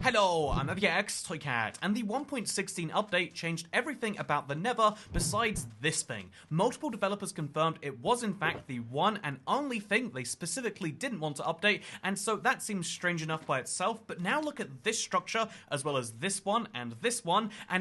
Hello, I'm Toycat, and the 1.16 update changed everything about the Nether besides this thing. Multiple developers confirmed it was in fact the one and only thing they specifically didn't want to update, and so that seems strange enough by itself, but now look at this structure, as well as this one, and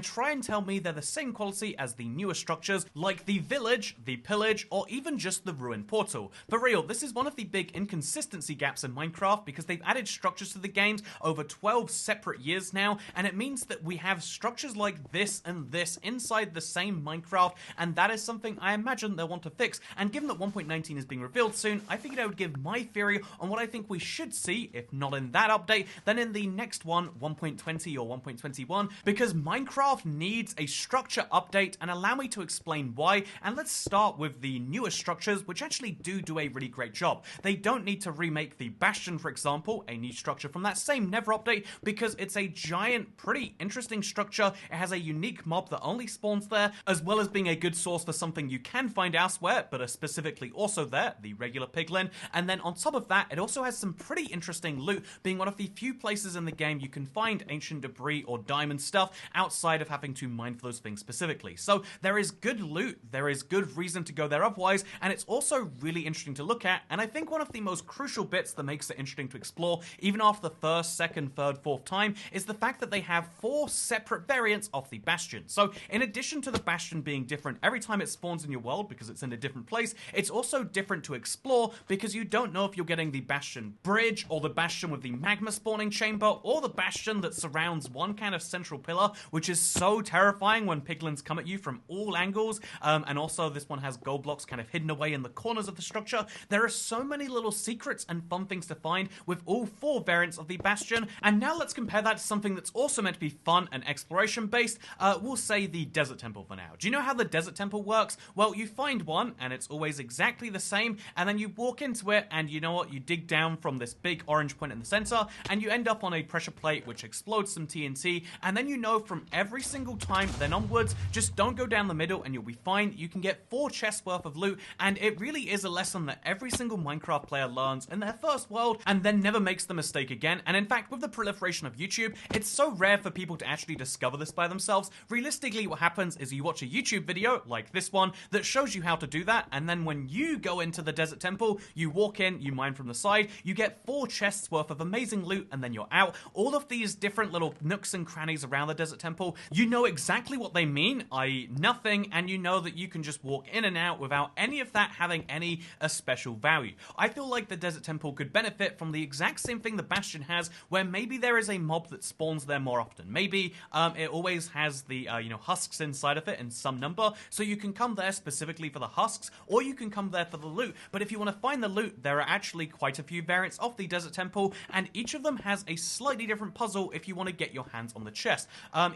try and tell me they're the same quality as the newer structures, like the village, the pillage, or even just the ruin portal. For real, this is one of the big inconsistency gaps in Minecraft, because they've added structures to the games over 12 separate years now, and it means that we have structures like this and this inside the same Minecraft, and that is something I imagine they'll want to fix. And given that 1.19 is being revealed soon, I figured I would give my theory on what I think we should see, if not in that update, then in the next one, 1.20 or 1.21, because Minecraft needs a structure update, and allow me to explain why. And let's start with the newer structures, which actually do a really great job. They don't need to remake the Bastion, for example, a new structure from that same Nether update, because it's a giant, pretty interesting structure. It has a unique mob that only spawns there, as well as being a good source for something you can find elsewhere, but are specifically also there, the regular piglin. And then on top of that, it also has some pretty interesting loot, being one of the few places in the game you can find ancient debris or diamond stuff outside of having to mine for those things specifically. So there is good loot, there is good reason to go there otherwise, and it's also really interesting to look at. And I think one of the most crucial bits that makes it interesting to explore, even after the first, second, third, fourth time, is the fact that they have 4 separate variants of the Bastion. So in addition to the Bastion being different every time it spawns in your world because it's in a different place, it's also different to explore because you don't know if you're getting the Bastion bridge, or the Bastion with the magma spawning chamber, or the Bastion that surrounds one kind of central pillar, which is so terrifying when piglins come at you from all angles. And also this one has gold blocks kind of hidden away in the corners of the structure. There are so many little secrets and fun things to find with all 4 variants of the Bastion. And now let's compare that to something that's also meant to be fun and exploration based. We'll say the Desert Temple for now. Do you know how the Desert Temple works? Well, you find one and it's always exactly the same, and then you walk into it, and you know what? You dig down from this big orange point in the center, and you end up on a pressure plate which explodes some TNT, and then you know from every single time then onwards, just don't go down the middle and you'll be fine. You can get 4 chests worth of loot, and it really is a lesson that every single Minecraft player learns in their first world and then never makes the mistake again. And in fact, with the proliferation of YouTube, it's so rare for people to actually discover this by themselves. Realistically, what happens is you watch a YouTube video like this one that shows you how to do that, and then when you go into the Desert Temple, you walk in, you mine from the side, you get 4 chests worth of amazing loot, and then you're out. All of these different little nooks and crannies around the Desert Temple, you know exactly what they mean, i.e. nothing, and you know that you can just walk in and out without any of that having any special value. I feel like the Desert Temple could benefit from the exact same thing the Bastion has, where maybe there is a mob that spawns there more often. Maybe it always has the husks inside of it in some number, so you can come there specifically for the husks, or you can come there for the loot. But if you want to find the loot, there are actually quite a few variants of the Desert Temple, and each of them has a slightly different puzzle if you want to get your hands on the chest.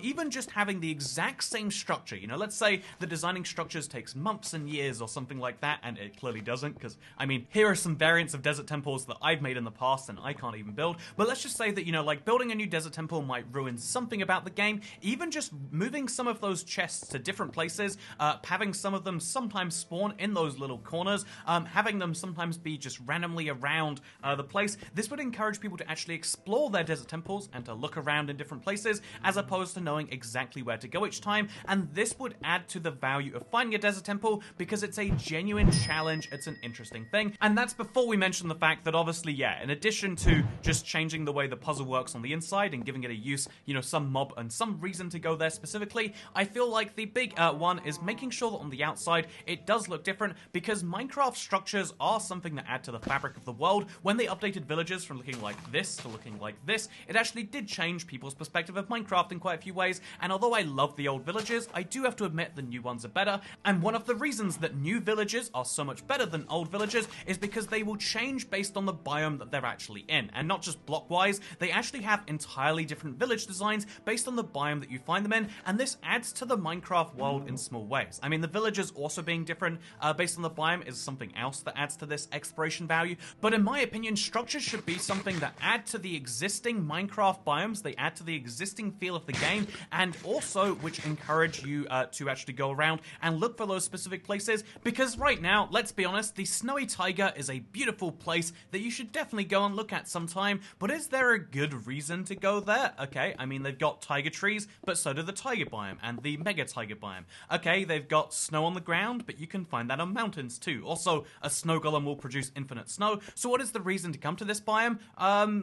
Even just having the exact same structure, let's say the designing structures takes months and years or something like that, and it clearly doesn't, because, I mean, here are some variants of Desert Temples that I've made in the past and I can't even build. But let's just say that, like building a new Desert Temple might ruin something about the game. Even just moving some of those chests to different places, having some of them sometimes spawn in those little corners, having them sometimes be just randomly around the place. This would encourage people to actually explore their Desert Temples and to look around in different places, as opposed to knowing exactly where to go each time. And this would add to the value of finding a Desert Temple, because it's a genuine challenge, it's an interesting thing. And that's before we mention the fact that obviously, yeah, in addition to just changing the way the puzzle works on the inside and giving it a use, some mob and some reason to go there specifically, I feel like the big one is making sure that on the outside it does look different, because Minecraft structures are something that add to the fabric of the world. When they updated villages from looking like this to looking like this, it actually did change people's perspective of Minecraft in quite a few ways. And although I love the old villages, I do have to admit the new ones are better. And one of the reasons that new villages are so much better than old villages is because they will change based on the biome that they're actually in, and not just block-wise. They actually have entirely different village designs based on the biome that you find them in, and this adds to the Minecraft world in small ways. I mean, the villages also being different based on the biome is something else that adds to this exploration value, but in my opinion, structures should be something that add to the existing Minecraft biomes, they add to the existing feel of the game, and also which encourage you to actually go around and look for those specific places, because right now, let's be honest, the Snowy Taiga is a beautiful place that you should definitely go and look at sometime, but is there a good reason reason to go there. Okay, I mean, they've got taiga trees, but so do the taiga biome and the mega taiga biome. Okay, they've got snow on the ground, but you can find that on mountains too. Also, a snow golem will produce infinite snow. So what is the reason to come to this biome?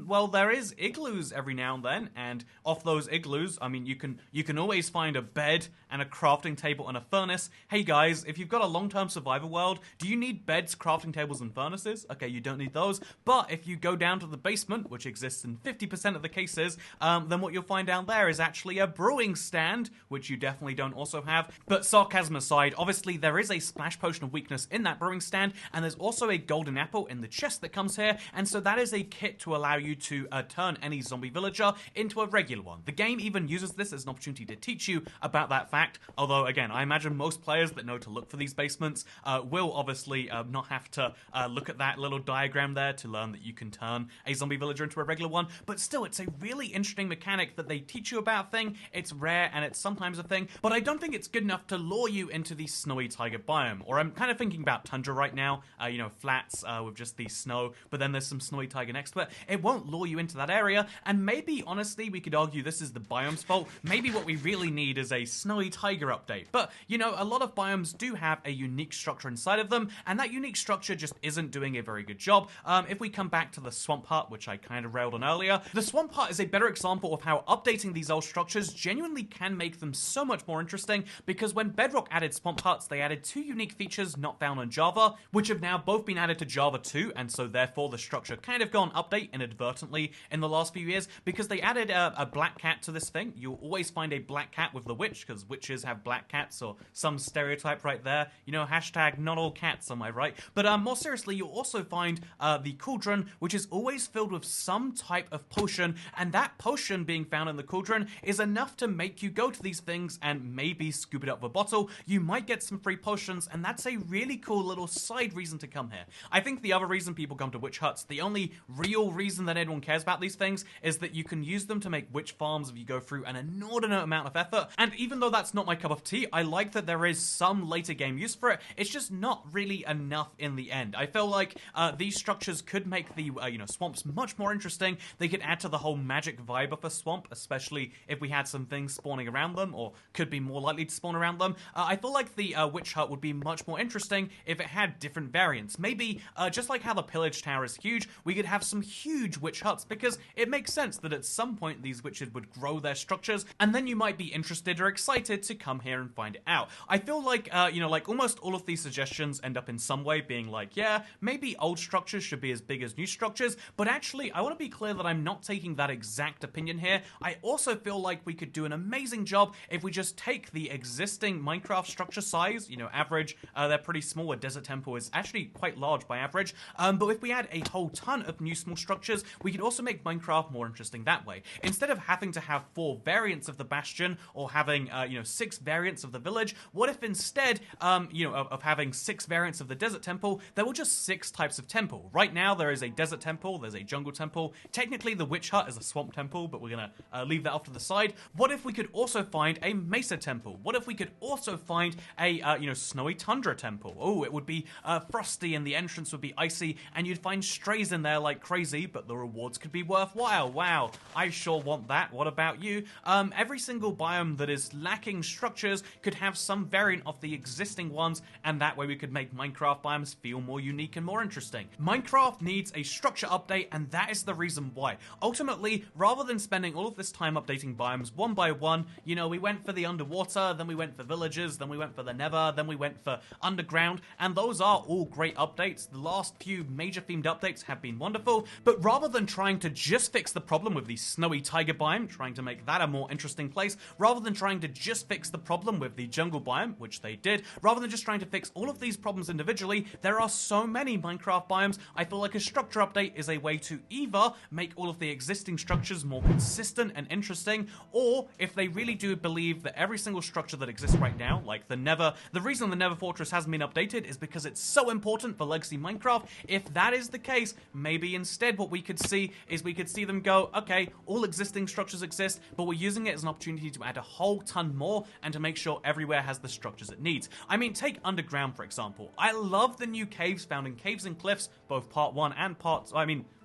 Well, there is igloos every now and then, and off those igloos, I mean, you can always find a bed and a crafting table and a furnace. Hey guys, if you've got a long-term survivor world, do you need beds, crafting tables, and furnaces? Okay, you don't need those. But if you go down to the basement, which exists in 50% of the cases, then what you'll find down there is actually a brewing stand, which you definitely don't also have. But sarcasm aside, obviously there is a splash potion of weakness in that brewing stand, and there's also a golden apple in the chest that comes here, and so that is a kit to allow you to turn any zombie villager into a regular one. The game even uses this as an opportunity to teach you about that fact, although again, I imagine most players that know to look for these basements will obviously not have to look at that little diagram there to learn that you can turn a zombie villager into a regular one, but still, it's a really interesting mechanic that they teach you about thing. It's rare and it's sometimes a thing, but I don't think it's good enough to lure you into the snowy taiga biome, or I'm kind of thinking about tundra right now, you know, flats with just the snow, but then there's some snowy taiga next to it. It won't lure you into that area, and maybe, honestly, we could argue this is the biome's fault. Maybe what we really need is a snowy taiga update, but, you know, a lot of biomes do have a unique structure inside of them, and that unique structure just isn't doing a very good job. If we come back to the swamp hut, which I kind of railed on earlier, the swamp hut is a better example of how updating these old structures genuinely can make them so much more interesting, because when Bedrock added swamp huts, they added two unique features not found on Java, which have now both been added to Java 2, and so therefore the structure kind of got an update inadvertently in the last few years, because they added a black cat to this thing. You'll always find a black cat with the witch, because witches have black cats, or some stereotype right there. You know, hashtag not all cats, am I right? But more seriously, you'll also find the cauldron, which is always filled with some type of potion, and that potion being found in the cauldron is enough to make you go to these things and maybe scoop it up with a bottle. You might get some free potions, and that's a really cool little side reason to come here. I think the other reason people come to witch huts, the only real reason that anyone cares about these things, is that you can use them to make witch farms if you go through an inordinate amount of effort, and even though that's not my cup of tea, I like that there is some later game use for it. It's just not really enough in the end. I feel like these structures could make the swamps much more interesting. They could add to the whole magic vibe of a swamp, especially if we had some things spawning around them, or could be more likely to spawn around them. I feel like the witch hut would be much more interesting if it had different variants. Maybe, just like how the pillage tower is huge, we could have some huge witch huts, because it makes sense that at some point these witches would grow their structures, and then you might be interested or excited to come here and find it out. I feel like, like almost all of these suggestions end up in some way being like, yeah, maybe old structures should be as big as new structures, but actually, I want to be clear that I'm not taking that exact opinion here. I also feel like we could do an amazing job if we just take the existing Minecraft structure size, average, they're pretty small. A desert temple is actually quite large by average, but if we add a whole ton of new small structures, we could also make Minecraft more interesting that way. Instead of having to have 4 variants of the bastion, or having, 6 variants of the village, what if instead, of having 6 variants of the desert temple, there were just 6 types of temple. Right now, there is a desert temple, there's a jungle temple. Technically, the witch hut is a swamp temple, but we're gonna leave that off to the side. What if we could also find a mesa temple? What if we could also find a, snowy tundra temple? Oh, it would be frosty and the entrance would be icy, and you'd find strays in there like crazy, but the rewards could be worthwhile. Wow, I sure want that. What about you? Every single biome that is lacking structures could have some variant of the existing ones, and that way we could make Minecraft biomes feel more unique and more interesting. Minecraft needs a structure update, and that is the reason why. Ultimately, rather than spending all of this time updating biomes one by one, we went for the underwater, then we went for villages, then we went for the nether, then we went for underground, and those are all great updates. The last few major themed updates have been wonderful, but rather than trying to just fix the problem with the snowy taiga biome, trying to make that a more interesting place, rather than trying to just fix the problem with the jungle biome, which they did, rather than just trying to fix all of these problems individually, there are so many Minecraft biomes. I feel like a structure update is a way to either make all of the existing structures more consistent and interesting, or if they really do believe that every single structure that exists right now, like the Nether, the reason the Nether Fortress hasn't been updated is because it's so important for Legacy Minecraft. If that is the case, maybe instead what we could see is we could see them go, okay, all existing structures exist, but we're using it as an opportunity to add a whole ton more and to make sure everywhere has the structures it needs. I mean, take underground, for example. I love the new caves found in Caves and Cliffs, both part 1 and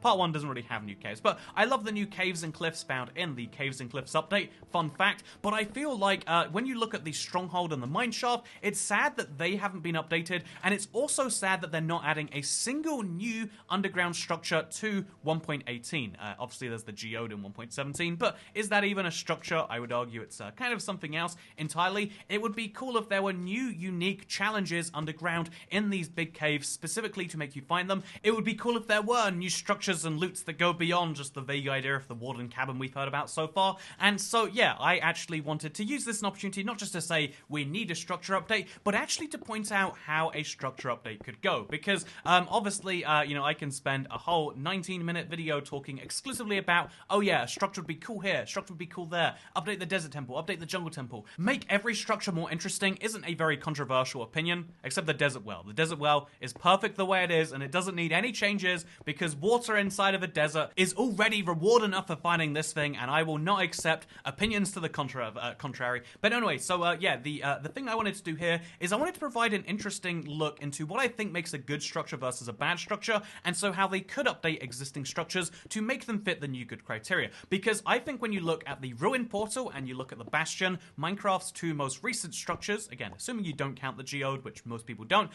Part 1 doesn't really have new caves, but I love the new caves and cliffs found in the Caves and Cliffs update, fun fact, but I feel like when you look at the Stronghold and the Mineshaft, it's sad that they haven't been updated, and it's also sad that they're not adding a single new underground structure to 1.18. Obviously there's the geode in 1.17, but is that even a structure? I would argue it's kind of something else entirely. It would be cool if there were new, unique challenges underground in these big caves, specifically to make you find them. It would be cool if there were new structures and loots that go beyond just the vague idea of the Warden Cabin we've heard about so far. And so, yeah, I actually wanted to use this as an opportunity not just to say we need a structure update, but actually to point out how a structure update could go. Because, obviously, you know, I can spend a whole 19-minute video talking exclusively about, oh yeah, structure would be cool here, structure would be cool there, update the Desert Temple, update the Jungle Temple, make every structure more interesting isn't a very controversial opinion, except the Desert Well. The Desert Well is perfect the way it is, and it doesn't need any changes because water inside of a desert is already reward enough for finding this thing, and I will not accept opinions to the contrary. But anyway, so yeah, the thing I wanted to do here is I wanted to provide an interesting look into what I think makes a good structure versus a bad structure, and so how they could update existing structures to make them fit the new good criteria. Because I think when you look at the Ruin Portal and you look at the Bastion, Minecraft's two most recent structures, again, assuming you don't count the Geode, which most people don't,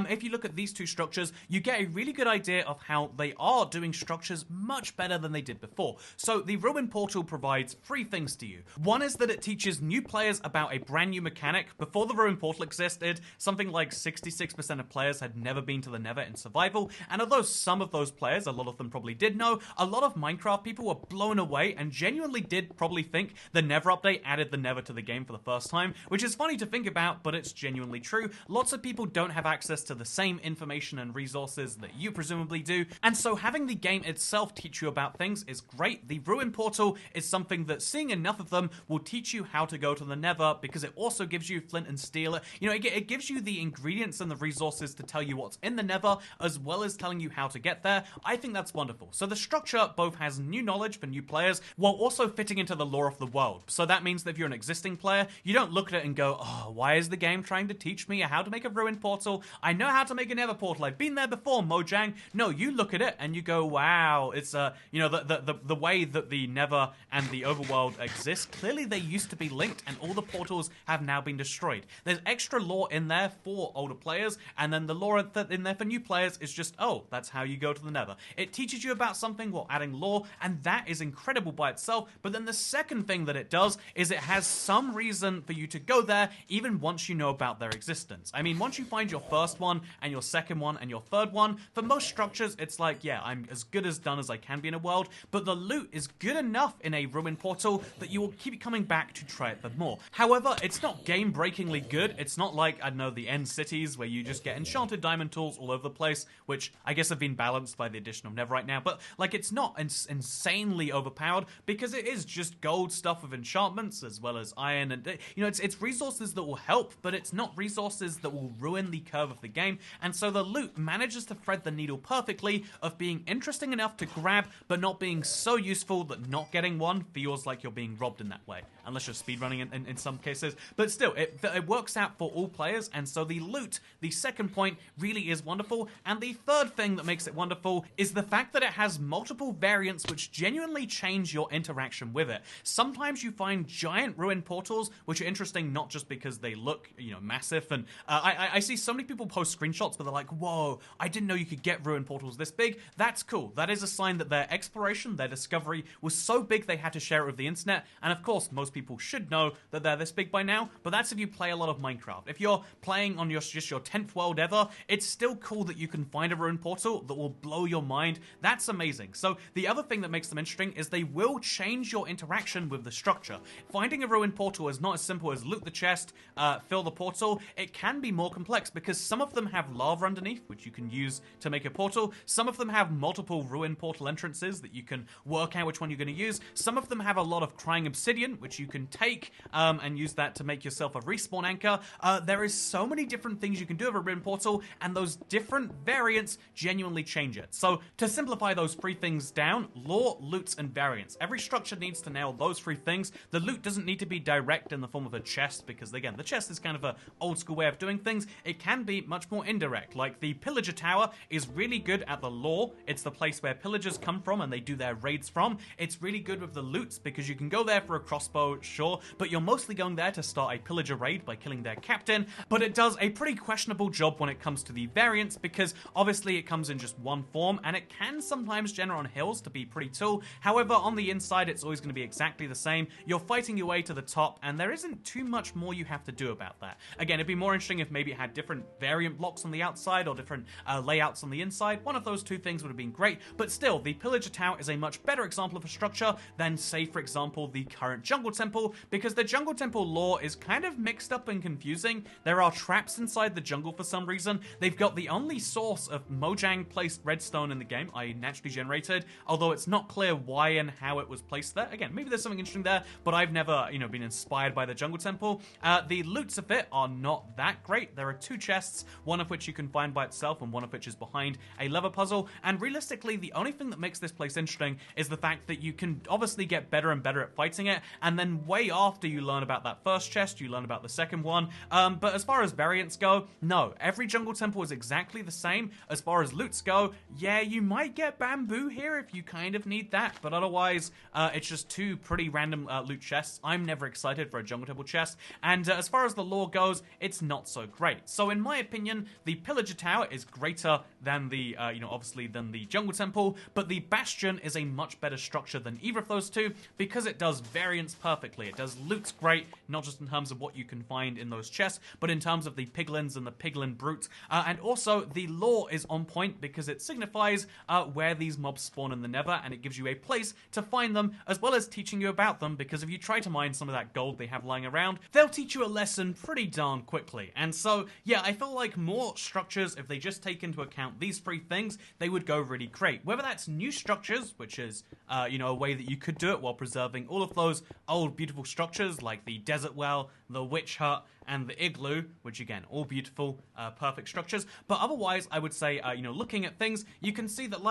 if you look at these two structures, you get a really good idea of how they are doing structures much better than they did before. So the Ruin Portal provides three things to you. One is that it teaches new players about a brand new mechanic. Before the Ruin Portal existed, something like 66% of players had never been to the Nether in survival, and although some of those players, a lot of them probably did know, a lot of Minecraft people were blown away and genuinely did probably think the Nether update added the Nether to the game for the first time, which is funny to think about, but it's genuinely true. Lots of people don't have access to the same information and resources that you presumably do, and so having the game itself teach you about things is great. The Ruin Portal is something that seeing enough of them will teach you how to go to the Nether, because it also gives you flint and steel. You know, it gives you the ingredients and the resources to tell you what's in the Nether, as well as telling you how to get there. I think that's wonderful. So the structure both has new knowledge for new players, while also fitting into the lore of the world. So that means that if you're an existing player, you don't look at it and go, oh, why is the game trying to teach me how to make a Ruin Portal? I know how to make a Nether portal. I've been there before, Mojang. No, you look at it and you go, wow, it's you know, the way that the Nether and the overworld exist, clearly they used to be linked, and all the portals have now been destroyed. There's extra lore in there for older players, and then the lore in there for new players is just, oh, that's how you go to the Nether. It teaches you about something while adding lore, and that is incredible by itself. But then the second thing that it does is it has some reason for you to go there, even once you know about their existence. I mean, once you find your first one, and your second one, and your third one, for most structures, it's like, yeah, I'm as good as done as I can be in a world, but the loot is good enough in a Ruin Portal that you will keep coming back to try it for more. However, it's not game-breakingly good. It's not like, I don't know, the End Cities, where you just get enchanted diamond tools all over the place, which I guess have been balanced by the addition of Nether right now, but like, it's not insanely overpowered, because it is just gold stuff with enchantments, as well as iron, and, you know, it's resources that will help, but it's not resources that will ruin the curve of the game, and so the loot manages to thread the needle perfectly of being interesting enough to grab, but not being so useful that not getting one feels like you're being robbed in that way, unless you're speedrunning in some cases. But still, it works out for all players, and so the loot, the second point, really is wonderful. And the third thing that makes it wonderful is the fact that it has multiple variants which genuinely change your interaction with it. Sometimes you find giant ruin portals, which are interesting not just because they look, you know, massive, and I see so many people post screenshots where they're like, whoa, I didn't know you could get ruin portals this big. That's cool. That is a sign that their exploration, their discovery was so big they had to share it with the internet, and of course most people should know that they're this big by now, but that's if you play a lot of Minecraft. If you're playing on just your 10th world ever, it's still cool that you can find a ruin portal that will blow your mind. That's amazing. So the other thing that makes them interesting is they will change your interaction with the structure. Finding a ruin portal is not as simple as loot the chest, fill the portal. It can be more complex because some of them have lava underneath, which you can use to make a portal. Some of them have multiple ruin portal entrances that you can work out which one you're going to use. Some of them have a lot of crying obsidian, which you can take and use that to make yourself a respawn anchor. There is so many different things you can do with a ruin portal, and those different variants genuinely change it. So to simplify those three things down, lore, loots, and variants. Every structure needs to nail those three things. The loot doesn't need to be direct in the form of a chest, because again, the chest is kind of an old school way of doing things. It can be much more indirect. Like the pillager tower is really good at the lore. It's the place where pillagers come from and they do their raids from. It's really good with the loots because you can go there for a crossbow, sure, but you're mostly going there to start a pillager raid by killing their captain, but it does a pretty questionable job when it comes to the variants because obviously it comes in just one form and it can sometimes generate on hills to be pretty tall. However, on the inside it's always going to be exactly the same. You're fighting your way to the top and there isn't too much more you have to do about that. Again, it'd be more interesting if maybe it had different variant blocks on the outside or different layouts on the inside. One of those two things would have been great, but still, the pillager tower is a much better example of a structure than, say, for example, the current jungle temple, because the jungle temple lore is kind of mixed up and confusing. There are traps inside the jungle for some reason. They've got the only source of mojang placed redstone in the game, i.e. naturally generated, although it's not clear why and how it was placed there. Again, maybe there's something interesting there, but I've never, been inspired by the jungle temple. The loots of it are not that great. There are two chests, one of which you can find by itself and one of which is behind a lever puzzle, and realistically, the only thing that makes this place interesting is the fact that you can obviously get better and better at fighting it, and then way after you learn about that first chest, you learn about the second one. But as far as variants go, no, every jungle temple is exactly the same. As far as loots go, yeah, you might get bamboo here if you kind of need that, but otherwise, it's just two pretty random loot chests. I'm never excited for a jungle temple chest, and as far as the lore goes, it's not so great. So in my opinion, the pillager tower is greater than the, obviously than the jungle temple, but the bastion is a much better structure than either of those two because it does variants perfectly. It does loots great, not just in terms of what you can find in those chests, but in terms of the piglins and the piglin brutes, and also the lore is on point because it signifies where these mobs spawn in the nether, and it gives you a place to find them, as well as teaching you about them, because if you try to mine some of that gold they have lying around, they'll teach you a lesson pretty darn quickly. And so, yeah, I feel like more structures, if they just take into account these three things, they would go really great. Whether that's new structures, which is, a way that you could do it while preserving all of those old beautiful structures like the desert well, the witch hut, and the igloo, which again, all beautiful, perfect structures. But otherwise, I would say, looking at things, you can see that,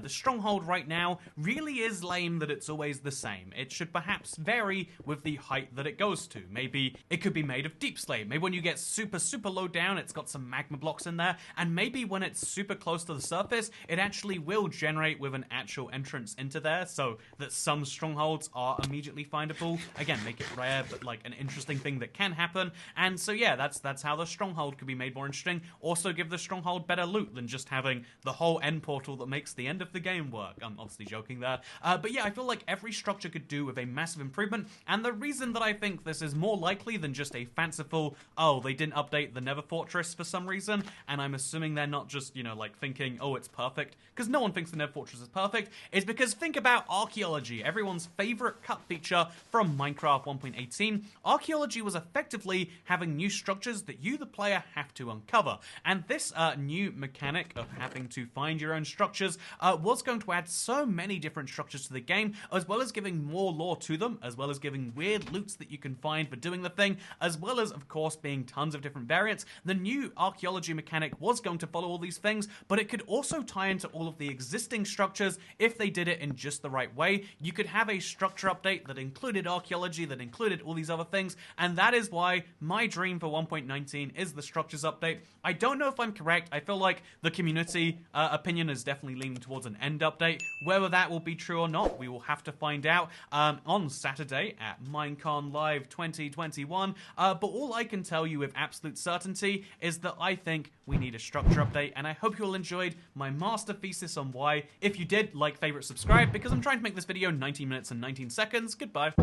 the stronghold right now really is lame that it's always the same. It should perhaps vary with the height that it goes to. Maybe it could be made of deep slate. Maybe when you get super, super low down, it's got some magma blocks in there. And maybe when it's super close to the surface, it actually will generate with an actual entrance into there, so that some strongholds are immediately findable. Again, make it rare, but an interesting thing that can happen. And so yeah, that's how the stronghold could be made more interesting. Also give the stronghold better loot than just having the whole end portal that makes the end of the game work. I'm obviously joking there. But yeah, I feel like every structure could do with a massive improvement, and the reason that I think this is more likely than just a fanciful, oh, they didn't update the Nether Fortress for some reason, and I'm assuming they're not just, thinking, oh, it's perfect, because no one thinks the Nether Fortress is perfect, is because think about archaeology, everyone's favorite cut feature from Minecraft 1.18. Archaeology was effectively having new structures that you, the player, have to uncover. And this new mechanic of having to find your own structures was going to add so many different structures to the game, as well as giving more lore to them, as well as giving weird loots that you can find for doing the thing, as well as, of course, being tons of different variants. The new archaeology mechanic was going to follow all these things, but it could also tie into all of the existing structures if they did it in just the right way. You could have a structure update that included archaeology, that included all these other things, and that is why my dream for 1.19 is the structures update. I don't know if I'm correct. I feel like the community opinion is definitely leaning towards an end update. Whether that will be true or not, we will have to find out on Saturday at Minecon Live 2021. But all I can tell you with absolute certainty is that I think we need a structure update, and I hope you all enjoyed my master thesis on why. If you did, like, favorite, subscribe, because I'm trying to make this video 19 minutes and 19 seconds. Goodbye.